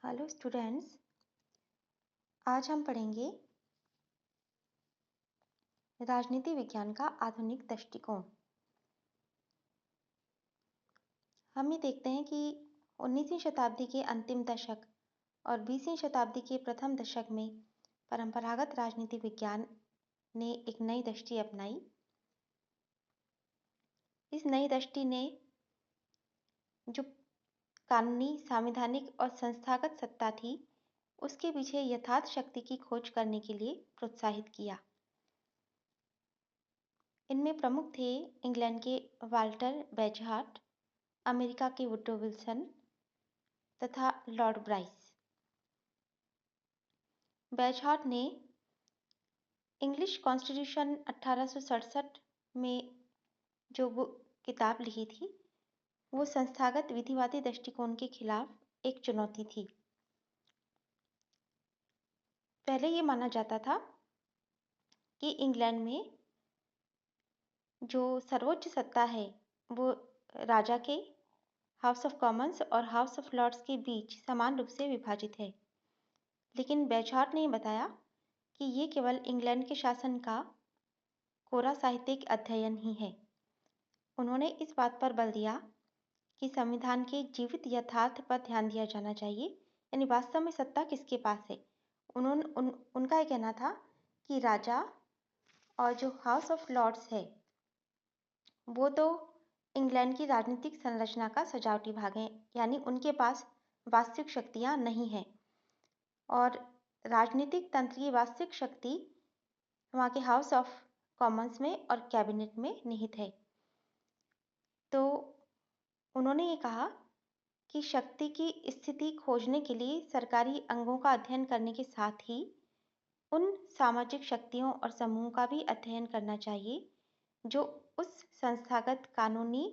Hello students. आज हम पढ़ेंगे राजनीति विज्ञान का आधुनिक दृष्टिकोण। हम ये देखते हैं कि 19वीं शताब्दी के अंतिम दशक और 20वीं शताब्दी के प्रथम दशक में परंपरागत राजनीति विज्ञान ने एक नई दृष्टि अपनाई। इस नई दृष्टि ने जो कानूनी, संवैधानिक और संस्थागत सत्ता थी, उसके पीछे यथार्थ शक्ति की खोज करने के लिए प्रोत्साहित किया। इनमें प्रमुख थे इंग्लैंड के वाल्टर बेजहार्ट, अमेरिका के वुड्रो विल्सन तथा लॉर्ड ब्राइस। बेजहार्ट ने इंग्लिश कॉन्स्टिट्यूशन 1867 में जो किताब लिखी थी, वो संस्थागत विधिवादी दृष्टिकोण के खिलाफ एक चुनौती थी। पहले ये माना जाता था कि इंग्लैंड में जो सर्वोच्च सत्ता है वो राजा के, हाउस ऑफ कॉमन्स और हाउस ऑफ लॉर्ड्स के बीच समान रूप से विभाजित है। लेकिन बेजहार्ट ने बताया कि ये केवल इंग्लैंड के शासन का कोरा साहित्यिक अध्ययन ही है। उन्होंने इस बात पर बल दिया कि संविधान के जीवित यथार्थ पर ध्यान दिया जाना चाहिए, यानी वास्तव में सत्ता किसके पास है। उनका यह कहना था कि राजा और जो हाउस ऑफ लॉर्ड्स है वो तो इंग्लैंड की राजनीतिक संरचना का सजावटी भाग है, यानी उनके पास वास्तविक शक्तियां नहीं हैं और राजनीतिक तंत्र की वास्तविक शक्ति वहाँ के हाउस ऑफ कॉमन्स में और कैबिनेट में निहित है। तो उन्होंने ये कहा कि शक्ति की स्थिति खोजने के लिए सरकारी अंगों का अध्ययन करने के साथ ही उन सामाजिक शक्तियों और समूहों का भी अध्ययन करना चाहिए जो उस संस्थागत कानूनी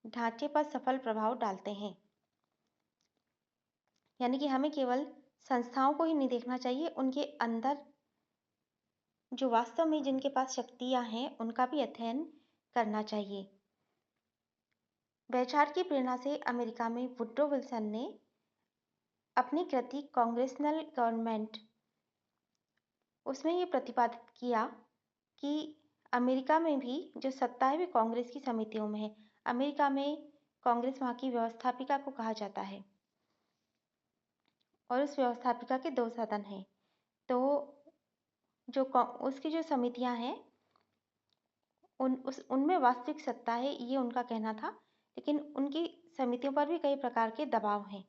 ढांचे पर सफल प्रभाव डालते हैं। यानी कि हमें केवल संस्थाओं को ही नहीं देखना चाहिए, उनके अंदर जो वास्तव में जिनके पास शक्तियां हैं उनका भी अध्ययन करना चाहिए। बेजहार्ट की प्रेरणा से अमेरिका में वुड्रो विल्सन ने अपनी कृति कांग्रेसनल गवर्नमेंट, उसमें ये प्रतिपादित किया कि अमेरिका में भी जो सत्ता है वे कांग्रेस की समितियों में है। अमेरिका में कांग्रेस वहाँ की व्यवस्थापिका को कहा जाता है और उस व्यवस्थापिका के 2 सदन हैं। तो जो उसकी जो समितियां हैं उनमें वास्तविक सत्ता है, ये उनका कहना था। लेकिन उनकी समितियों पर भी कई प्रकार के दबाव हैं,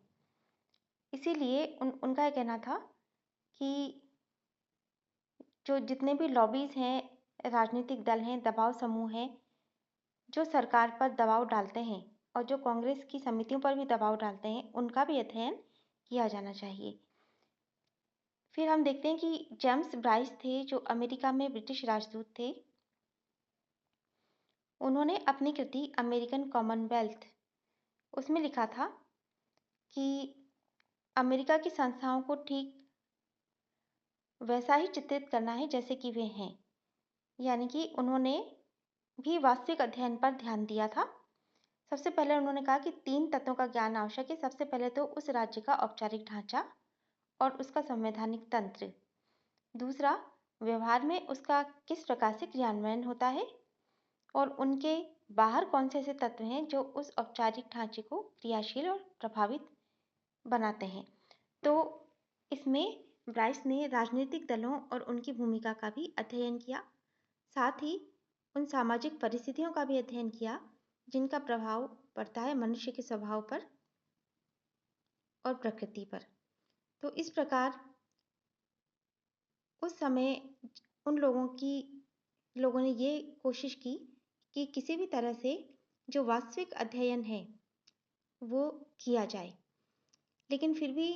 इसीलिए उनका यह कहना था कि जो जितने भी लॉबीज हैं, राजनीतिक दल हैं, दबाव समूह हैं जो सरकार पर दबाव डालते हैं और जो कांग्रेस की समितियों पर भी दबाव डालते हैं, उनका भी अध्ययन किया जाना चाहिए। फिर हम देखते हैं कि जेम्स ब्राइस थे जो अमेरिका में ब्रिटिश राजदूत थे। उन्होंने अपनी कृति अमेरिकन कॉमनवेल्थ, उसमें लिखा था कि अमेरिका की संस्थाओं को ठीक वैसा ही चित्रित करना है जैसे कि वे हैं। यानी कि उन्होंने भी वास्तविक अध्ययन पर ध्यान दिया था। सबसे पहले उन्होंने कहा कि 3 तत्वों का ज्ञान आवश्यक है। सबसे पहले तो उस राज्य का औपचारिक ढांचा और उसका संवैधानिक तंत्र। दूसरा, व्यवहार में उसका किस प्रकार से क्रियान्वयन होता है और उनके बाहर कौन से ऐसे तत्व हैं जो उस औपचारिक ढांचे को क्रियाशील और प्रभावित बनाते हैं। तो इसमें ब्राइस ने राजनीतिक दलों और उनकी भूमिका का भी अध्ययन किया, साथ ही उन सामाजिक परिस्थितियों का भी अध्ययन किया जिनका प्रभाव पड़ता है मनुष्य के स्वभाव पर और प्रकृति पर। तो इस प्रकार उस समय उन लोगों ने ये कोशिश की कि किसी भी तरह से जो वास्तविक अध्ययन है वो किया जाए। लेकिन फिर भी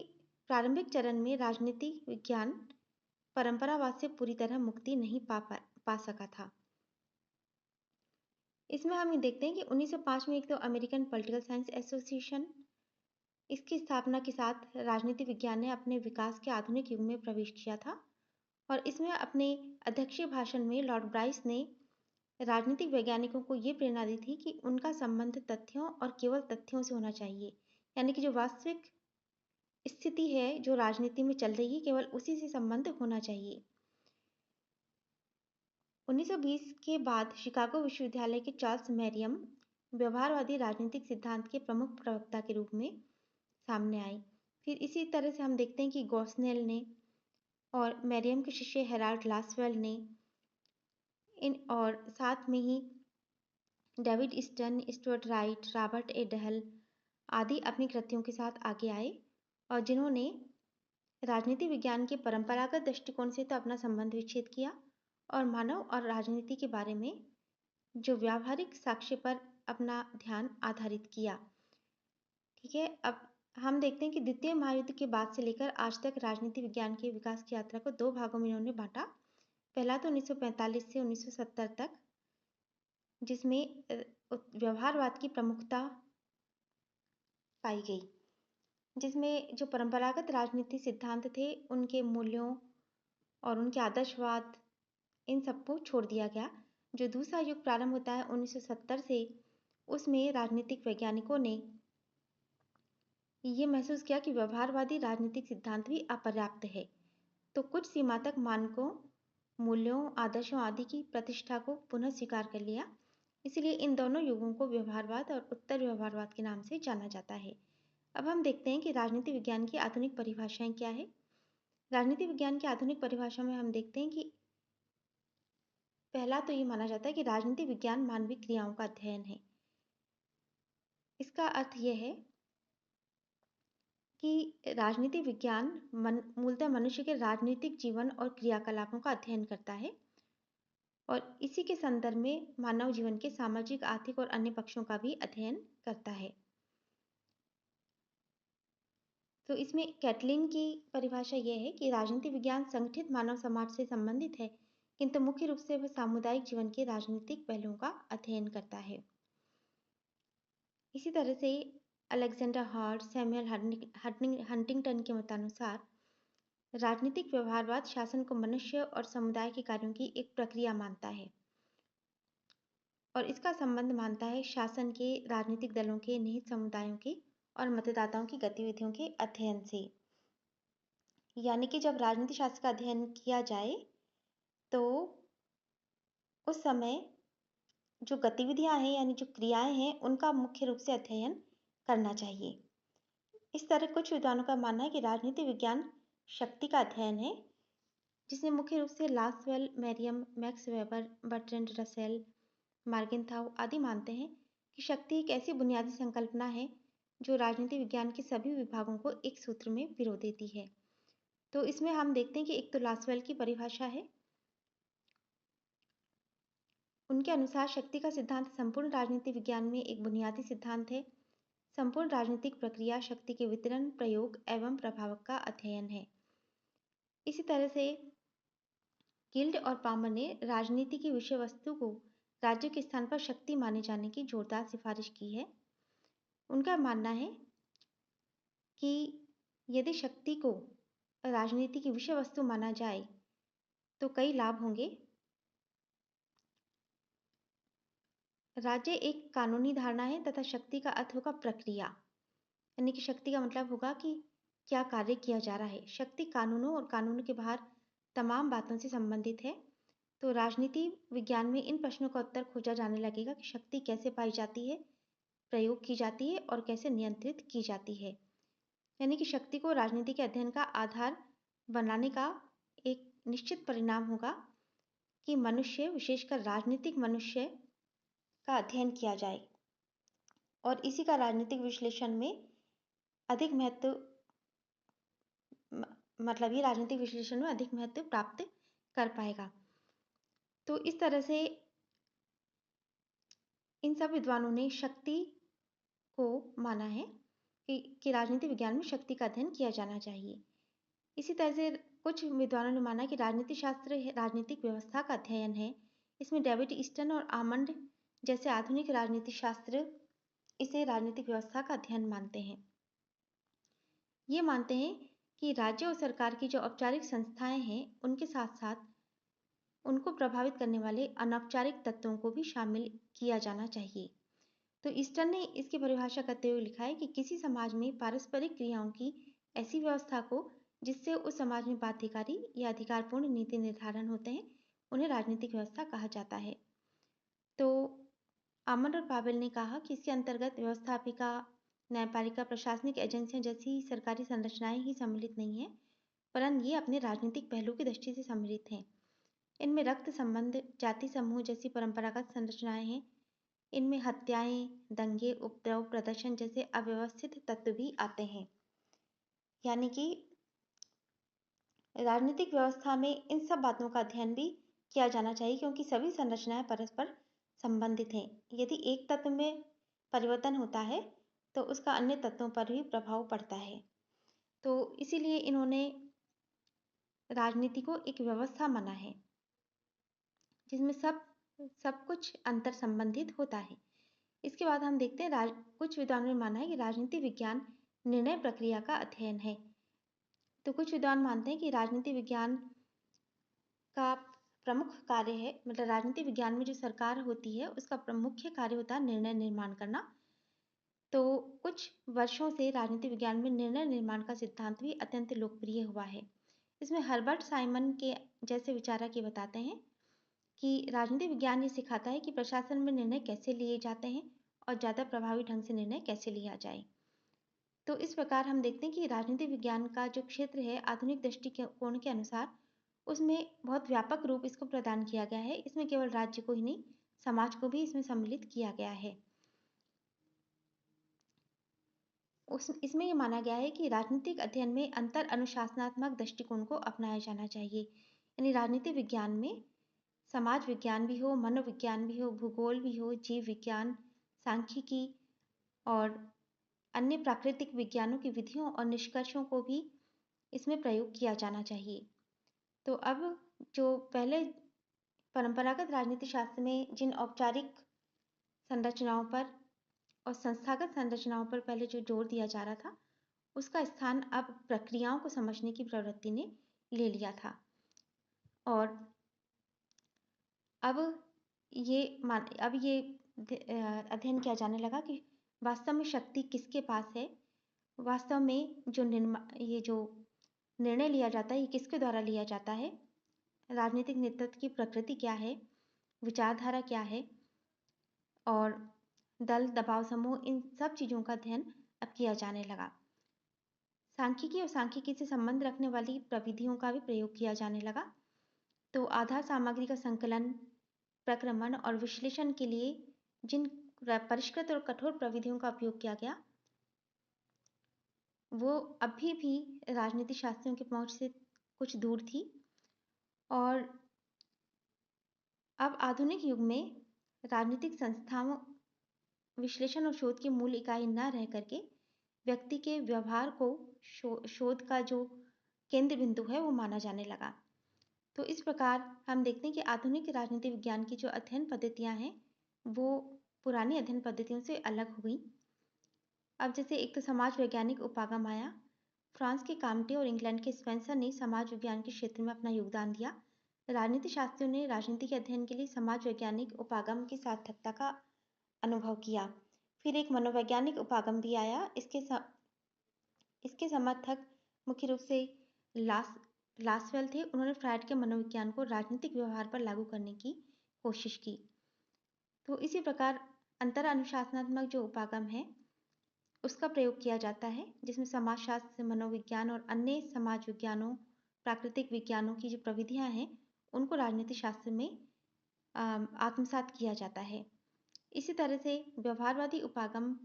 प्रारंभिक चरण में राजनीति विज्ञान परंपरावाद से पूरी तरह मुक्ति नहीं पा सका था। इसमें हम ये देखते हैं कि 1905 में एक तो अमेरिकन पॉलिटिकल साइंस एसोसिएशन, इसकी स्थापना के साथ राजनीति विज्ञान ने अपने विकास के आधुनिक युग में प्रवेश किया था और इसमें अपने अध्यक्षीय भाषण में लॉर्ड ब्राइस ने राजनीतिक वैज्ञानिकों को ये प्रेरणा दी थी कि उनका संबंध तथ्यों और केवल तथ्यों से होना चाहिए। यानी कि जो वास्तविक स्थिति है जो राजनीति में चल रही है केवल उसी से संबंध होना चाहिए। 1920 के बाद शिकागो विश्वविद्यालय के चार्ल्स मैरियम व्यवहारवादी राजनीतिक सिद्धांत के प्रमुख प्रवक्ता के रूप में सामने आए। फिर इसी तरह से हम देखते हैं कि गॉस्नेल ने और मैरियम के शिष्य हेराल्ड लासवेल ने और साथ में ही David Easton, Stuart Wright, Robert A Dahl आदि अपनी कृतियों के साथ आगे आए और जिन्होंने राजनीति विज्ञान के परंपरागत दृष्टिकोण से तो अपना संबंध विच्छेद किया और मानव और राजनीति के बारे में जो व्यावहारिक साक्ष्य पर अपना ध्यान आधारित किया। ठीक है, अब हम देखते हैं कि द्वितीय महायुद्ध के बाद से लेकर आज तक राजनीति विज्ञान के विकास की यात्रा को दो भागों में इन्होंने बांटा। पहला तो 1945 से 1970 तक, जिसमें व्यवहारवाद की प्रमुखता पाई गई, जिसमें जो परंपरागत राजनीति सिद्धांत थे उनके मूल्यों और उनके आदर्शवाद इन सबको छोड़ दिया गया। जो दूसरा युग प्रारंभ होता है 1970 से, उसमें राजनीतिक वैज्ञानिकों ने ये महसूस किया कि व्यवहारवादी राजनीतिक सिद्धांत भी अपर्याप्त है, तो कुछ सीमा तक मानकों, मूल्यों, आदर्शों आदि की प्रतिष्ठा को पुनः स्वीकार कर लिया। इसलिए इन दोनों युगों को व्यवहारवाद और उत्तर व्यवहारवाद के नाम से जाना जाता है। अब हम देखते हैं कि राजनीति विज्ञान की आधुनिक परिभाषाएं क्या है। राजनीति विज्ञान की आधुनिक परिभाषा में हम देखते हैं कि पहला तो ये माना जाता है कि राजनीति विज्ञान मानवीय क्रियाओं का अध्ययन है। इसका अर्थ यह है कि राजनीति विज्ञान मूलतः मनुष्य के राजनीतिक जीवन और क्रियाकलापों का अध्ययन करता है और इसी के संदर्भ में मानव जीवन के सामाजिक, आर्थिक और अन्य पक्षों का भी अध्ययन करता है। तो इसमें कैटलिन की परिभाषा यह है कि राजनीति विज्ञान संगठित मानव समाज से संबंधित है, किंतु मुख्य रूप से वह सामुदायिक जीवन के राजनीतिक पहलुओं का अध्ययन करता है। इसी तरह से अलेक्जेंडर हार्ट, सैमुअल हंटिंगटन के मतानुसार राजनीतिक व्यवहारवाद शासन को मनुष्य और समुदाय के कार्यों की एक प्रक्रिया मानता है और इसका संबंध मानता है शासन के, राजनीतिक दलों के, निहित समुदायों के और मतदाताओं की गतिविधियों के अध्ययन से। यानी कि जब राजनीति शास्त्र का अध्ययन किया जाए तो उस समय जो गतिविधियां हैं यानी जो क्रियाएं हैं उनका मुख्य रूप से अध्ययन करना चाहिए। इस तरह कुछ विद्वानों का मानना है कि राजनीति विज्ञान शक्ति का अध्ययन है, जिसमें मुख्य रूप से Lasswell, Merriam, Max Weber, Bertrand Russell, Morgenthau आदि मानते हैं कि शक्ति एक ऐसी बुनियादी संकल्पना है जो राजनीति विज्ञान के सभी विभागों को एक सूत्र में पिरो देती है। तो इसमें हम देखते हैं कि एक तो लासवेल की परिभाषा है। उनके अनुसार शक्ति का सिद्धांत संपूर्ण राजनीति विज्ञान में एक बुनियादी सिद्धांत है। संपूर्ण राजनीतिक प्रक्रिया शक्ति के वितरण, प्रयोग एवं प्रभाव का अध्ययन है। इसी तरह से गिल्ड और पामर ने राजनीति की विषय वस्तु को राज्य के स्थान पर शक्ति माने जाने की जोरदार सिफारिश की है। उनका मानना है कि यदि शक्ति को राजनीति की विषय वस्तु माना जाए तो कई लाभ होंगे। राज्य एक कानूनी धारणा है तथा शक्ति का अर्थ होगा प्रक्रिया, यानी कि शक्ति का मतलब होगा कि क्या कार्य किया जा रहा है। शक्ति कानूनों और कानून के बाहर तमाम बातों से संबंधित है। तो राजनीति विज्ञान में इन प्रश्नों का उत्तर खोजा जाने लगेगा कि शक्ति कैसे पाई जाती है, प्रयोग की जाती है और कैसे नियंत्रित की जाती है। यानी कि शक्ति को राजनीति के अध्ययन का आधार बनाने का एक निश्चित परिणाम होगा कि मनुष्य, विशेषकर राजनीतिक मनुष्य का अध्ययन किया जाए और इसी का राजनीतिक विश्लेषण में अधिक महत्व, मतलब ये राजनीतिक विश्लेषण में अधिक महत्व प्राप्त कर पाएगा। तो इस तरह से इन सब विद्वानों ने शक्ति को माना है कि राजनीति विज्ञान में शक्ति का अध्ययन किया जाना चाहिए। इसी तरह से कुछ विद्वानों ने माना कि राजनीति शास्त्र राजनीतिक व्यवस्था का अध्ययन है। इसमें डेविड ईस्टन और आमंड जैसे आधुनिक राजनीति शास्त्र इसे राजनीतिक व्यवस्था का अध्ययन मानते हैं। ये मानते हैं कि राज्य और सरकार की जो औपचारिक संस्थाएं हैं उनके साथ साथ उनको प्रभावित करने वाले अनौपचारिक तत्वों को भी शामिल किया जाना चाहिए। तो ईस्टन ने इसकी परिभाषा करते हुए लिखा है कि किसी समाज में पारस्परिक क्रियाओं की ऐसी व्यवस्था को जिससे उस समाज में बाध्यकारी या अधिकारपूर्ण नीति निर्धारण होते हैं, उन्हें राजनीतिक व्यवस्था कहा जाता है। तो आमंड और पावेल ने कहा कि इसके अंतर्गत व्यवस्थापिका, न्यायपालिका, प्रशासनिक एजेंसियां जैसी सरकारी संरचनाएं ही सम्मिलित नहीं हैं, वरन ये अपने राजनीतिक पहलू की दृष्टि से सम्मिलित हैं। इनमें रक्त संबंध, जाति समूह जैसी परंपरागत संरचनाएं हैं। इनमें हत्याएं, दंगे, उपद्रव, प्रदर्शन जैसे अव्यवस्थित तत्व भी आते हैं। यानी कि राजनीतिक व्यवस्था में इन सब बातों का अध्ययन भी किया जाना चाहिए, क्योंकि सभी संरचनाएं परस्पर संबंधित हैं। यदि एक तत्व में परिवर्तन होता है तो उसका अन्य तत्वों पर भी प्रभाव पड़ता है। तो इसीलिए इन्होंने राजनीति को एक व्यवस्था माना है जिसमें सब कुछ अंतर संबंधित होता है। इसके बाद हम देखते हैं कुछ विद्वानों ने माना है कि राजनीति विज्ञान निर्णय प्रक्रिया का अध्ययन है। तो कुछ विद्वान मानते हैं कि राजनीति विज्ञान का प्रमुख कार्य है, मतलब राजनीति विज्ञान में जो सरकार होती है उसका मुख्य कार्य होता है निर्णय निर्माण करना। तो कुछ वर्षों से राजनीति विज्ञान में निर्णय निर्माण का सिद्धांत भी अत्यंत लोकप्रिय हुआ है। इसमें हर्बर्ट साइमन के जैसे विचारक ये बताते हैं कि राजनीति विज्ञान ये सिखाता है कि प्रशासन में निर्णय कैसे लिए जाते हैं और ज़्यादा प्रभावी ढंग से निर्णय कैसे लिया जाए। तो इस प्रकार हम देखते हैं कि राजनीति विज्ञान का जो क्षेत्र है आधुनिक दृष्टिकोण के अनुसार उसमें बहुत व्यापक रूप इसको प्रदान किया गया है। इसमें केवल राज्य को ही नहीं, समाज को भी इसमें सम्मिलित किया गया है। इसमें यह माना गया है कि राजनीतिक अध्ययन में अंतर अनुशासनात्मक दृष्टिकोण को अपनाया जाना चाहिए। यानी राजनीति विज्ञान में समाज विज्ञान भी हो, मनोविज्ञान भी हो, भूगोल भी हो, जीव विज्ञान, सांख्यिकी और अन्य प्राकृतिक विज्ञानों की विधियों और निष्कर्षों को भी इसमें प्रयोग किया जाना चाहिए। तो अब जो पहले परंपरागत राजनीति शास्त्र में जिन औपचारिक संरचनाओं पर और संस्थागत संरचनाओं पर पहले जो जोर दिया जा रहा था, उसका स्थान अब प्रक्रियाओं को समझने की प्रवृत्ति ने ले लिया था। और अब ये अध्ययन किया जाने लगा कि वास्तव में शक्ति किसके पास है, वास्तव में जो निर्णय लिया जाता है ये किसके द्वारा लिया जाता है, राजनीतिक नेतृत्व की प्रकृति क्या है, विचारधारा क्या है, और दल, दबाव समूह, इन सब चीज़ों का अध्ययन अब किया जाने लगा। सांख्यिकी और सांख्यिकी से संबंध रखने वाली प्रविधियों का भी प्रयोग किया जाने लगा। तो आधार सामग्री का संकलन, प्रक्रमण और विश्लेषण के लिए जिन परिष्कृत और कठोर प्रविधियों का उपयोग किया गया वो अभी भी राजनीति शास्त्रियों की पहुंच से कुछ दूर थी। और अब आधुनिक युग में राजनीतिक संस्थाओं विश्लेषण और शोध की मूल इकाई न रह करके व्यक्ति के व्यवहार को शोध का जो केंद्र बिंदु है वो माना जाने लगा। तो इस प्रकार हम देखते हैं कि आधुनिक राजनीति विज्ञान की जो अध्ययन पद्धतियां हैं वो पुरानी अध्ययन पद्धतियों से अलग हुई। अब जैसे एक तो समाज वैज्ञानिक उपागम आया। फ्रांस के काम्टे और इंग्लैंड के स्पेंसर ने समाज विज्ञान के क्षेत्र में अपना योगदान दिया। राजनीति शास्त्रियों ने राजनीति के अध्ययन के लिए समाज वैज्ञानिक उपागम की सार्थकता का अनुभव किया। फिर एक मनोवैज्ञानिक उपागम भी आया। इसके समर्थक मुख्य रूप से लासवेल थे। उन्होंने फ्रायड के मनोविज्ञान को राजनीतिक व्यवहार पर लागू करने की कोशिश की। तो इसी प्रकार अंतर अनुशासनात्मक जो उपागम है उसका प्रयोग किया जाता है, जिसमें समाजशास्त्र, मनोविज्ञान और अन्य समाज विज्ञानों, प्राकृतिक विज्ञानों की जो प्रविधियां हैं उनको राजनीति शास्त्र में आत्मसात किया जाता है। इसी तरह से व्यवहारवादी उपागम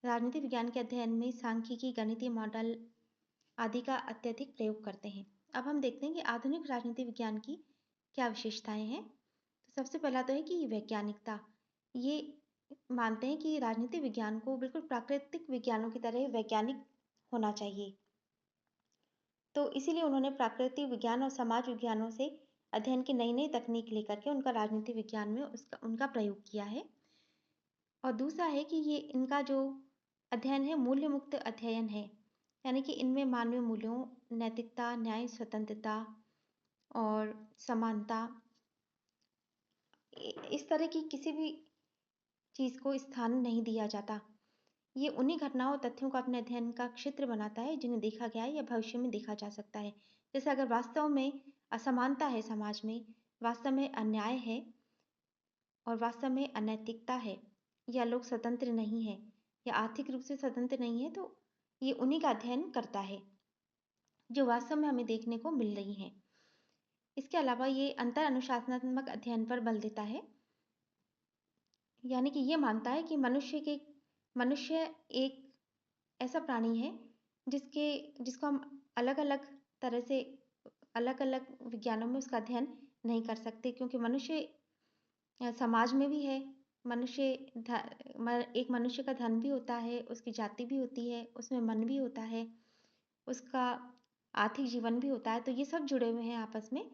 राजनीति विज्ञान के अध्ययन में सांख्यिकी, गणितीय मॉडल आदि का अत्यधिक प्रयोग करते हैं। अब हम देखते हैं कि आधुनिक राजनीति विज्ञान की क्या विशेषताएं हैं। तो सबसे पहला तो है कि वैज्ञानिकता। ये मानते हैं कि राजनीति विज्ञान को बिल्कुल प्राकृतिक विज्ञानों की तरह वैज्ञानिक होना चाहिए। तो इसीलिए उन्होंने प्राकृतिक विज्ञान और समाज विज्ञानों से अध्ययन की नई नई तकनीक लेकर के उनका राजनीति विज्ञान में उनका प्रयोग किया है। और दूसरा है कि ये इनका जो अध्ययन है मूल्य मुक्त अध्ययन है, यानी कि इनमें मानवीय मूल्यों, नैतिकता, न्याय, स्वतंत्रता और समानता, इस तरह की किसी भी चीज़ को स्थान नहीं दिया जाता। ये उन्हीं घटनाओं और तथ्यों को अपने अध्ययन का क्षेत्र बनाता है जिन्हें देखा गया है या भविष्य में देखा जा सकता है। जैसे अगर वास्तव में असमानता है समाज में, वास्तव में अन्याय है और वास्तव में अनैतिकता है, या लोग स्वतंत्र नहीं हैं या आर्थिक रूप से स्वतंत्र नहीं है, तो ये उन्हीं का अध्ययन करता है जो वास्तव में हमें देखने को मिल रही हैं। इसके अलावा ये अंतर अनुशासनात्मक अध्ययन पर बल देता है, यानी कि ये मानता है कि मनुष्य एक ऐसा प्राणी है जिसको हम अलग-अलग तरह से अलग-अलग विज्ञानों में उसका अध्ययन नहीं कर सकते, क्योंकि मनुष्य समाज में भी है। एक मनुष्य का धन भी होता है, उसकी जाति भी होती है, उसमें मन भी होता है, उसका आर्थिक जीवन भी होता है, तो ये सब जुड़े हुए हैं आपस में।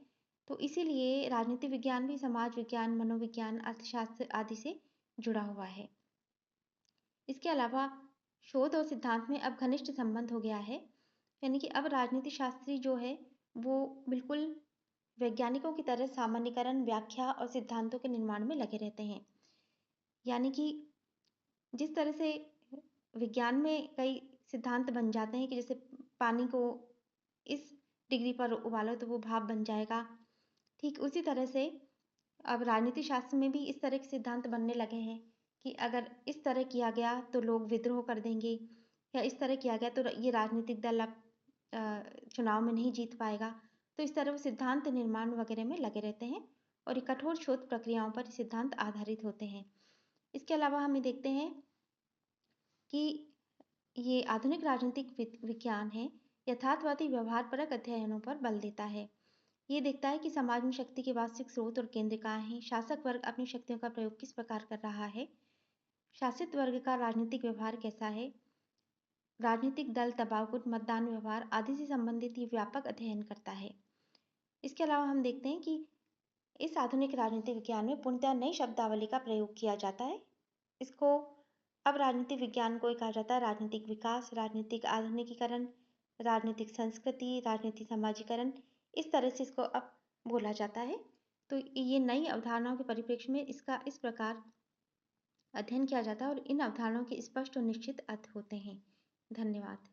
तो इसीलिए राजनीति विज्ञान भी समाज विज्ञान, मनोविज्ञान, अर्थशास्त्र आदि से जुड़ा हुआ है। इसके अलावा शोध और सिद्धांत में अब घनिष्ठ संबंध हो गया है, यानी कि अब राजनीति शास्त्री जो है वो बिल्कुल वैज्ञानिकों की तरह सामान्यीकरण, व्याख्या और सिद्धांतों के निर्माण में लगे रहते हैं। यानी कि जिस तरह से विज्ञान में कई सिद्धांत बन जाते हैं कि जैसे पानी को इस डिग्री पर उबालो तो वो भाप बन जाएगा, ठीक उसी तरह से अब राजनीति शास्त्र में भी इस तरह के सिद्धांत बनने लगे हैं कि अगर इस तरह किया गया तो लोग विद्रोह कर देंगे, या इस तरह किया गया तो ये राजनीतिक दल अब चुनाव में नहीं जीत पाएगा। तो इस तरह वो सिद्धांत निर्माण वगैरह में लगे रहते हैं और ये कठोर शोध प्रक्रियाओं पर सिद्धांत आधारित होते हैं। इसके अलावा हमें देखते हैं कि ये आधुनिक राजनीतिक विज्ञान है यथार्थवादी व्यवहारपरक अध्ययनों पर बल देता है। ये देखता है कि समाज में शक्ति के वास्तविक स्रोत और केंद्र कहाँ हैं, शासक वर्ग अपनी शक्तियों का प्रयोग किस प्रकार कर रहा है, शासित वर्ग का राजनीतिक व्यवहार कैसा है, राजनीतिक दल दबावगुट मतदान व्यवहार आदि से संबंधित ये व्यापक अध्ययन करता है। इसके अलावा हम देखते हैं कि इस आधुनिक राजनीतिक विज्ञान में पूर्णतः नई शब्दावली का प्रयोग किया जाता है। इसको अब राजनीतिक विज्ञान को कहा जाता है राजनीतिक विकास, राजनीतिक आधुनिकीकरण, राजनीतिक संस्कृति, राजनीतिक समाजीकरण, इस तरह से इसको अब बोला जाता है। तो ये नई अवधारणाओं के परिप्रेक्ष्य में इसका इस प्रकार अध्ययन किया जाता है और इन अवधारणाओं के स्पष्ट और निश्चित अर्थ होते हैं। धन्यवाद।